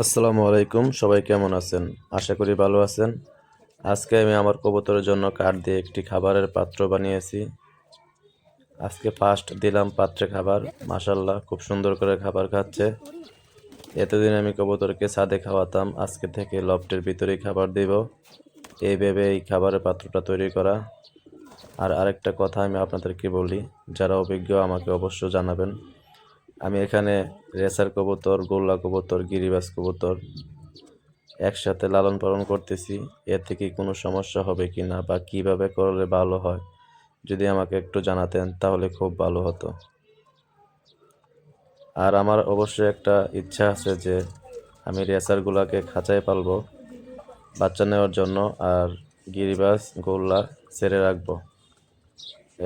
আসসালামু আলাইকুম, সবাই কেমন আছেন? আশা করি ভালো আছেন। আজকে আমি আমার কবুতরের জন্য কাঠ দিয়ে একটি খাবারের পাত্র বানিয়েছি। আজকে ফার্স্ট দিলাম পাত্রে খাবার। মাশাআল্লাহ, খুব সুন্দর করে খাবার খাচ্ছে। এতদিন আমি কবুতরকে ছাদে খাওয়াতাম, আজকে থেকে লফটের ভিতরেই খাবার দেব, এই ভেবে এই খাবারের পাত্রটা তৈরি করা। আর আরেকটা কথা আমি আপনাদেরকে বলি, যারা অভিজ্ঞ আমাকে অবশ্য জানাবেন। আমি এখানে রেসার কবুতর, গোল্লা কবুতর, গিরিবাজ কবুতর একসাথে লালন পালন করতেছি। এর থেকে কোনো সমস্যা হবে কি না বা কিভাবে করলে ভালো হয়, যদি আমাকে একটু জানাতেন তাহলে খুব ভালো হতো। আর আমার অবশ্যই একটা ইচ্ছা আছে যে আমি রেসারগুলোকে খাঁচায় পালবো বাচ্চা নেওয়ার জন্য, আর গিরিবাজ গোল্লা ছেড়ে রাখবো।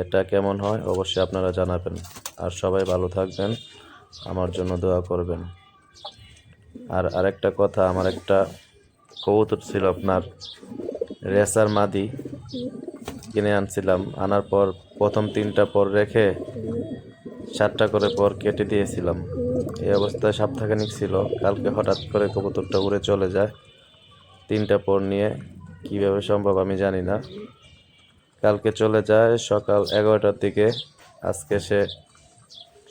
এটা কেমন হয় অবশ্যই আপনারা জানাবেন। আর সবাই ভালো থাকবেন, আমার জন্য দোয়া করবেন। আর আরেকটা কথা, আমার একটা কবুতর ছিল আপনার রেসার মাদি, কিনে আনছিলাম। আনার পর প্রথম 3টা পর রেখে 7টা করে পর কেটে দিয়েছিলাম। এই অবস্থায় সপ্তাহখানিক ছিল। কালকে হঠাৎ করে কবুতরটা উড়ে চলে যায় 3টা পর নিয়ে। কিভাবে সম্ভব আমি জানি না। কালকে চলে যায় সকাল 11টার দিকে। আজকে সে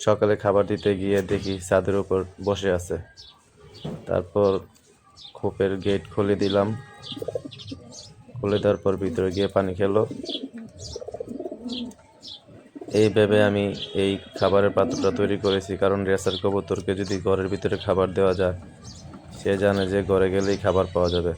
সকালে খাবার দিতে গিয়ে দেখি ছাদের উপর বসে আছে। তারপর খোপের গেট খুলে দিলাম, খুলে দেওয়ার পর ভিতরে গিয়ে পানি খেলো। এই ভেবে আমি এই খাবারের পাত্রটা তৈরি করেছি, কারণ রেসার কবুতরকে যদি ঘরের ভিতরে খাবার দেওয়া যায়, সে জানে যে ঘরে গেলেই খাবার পাওয়া যাবে।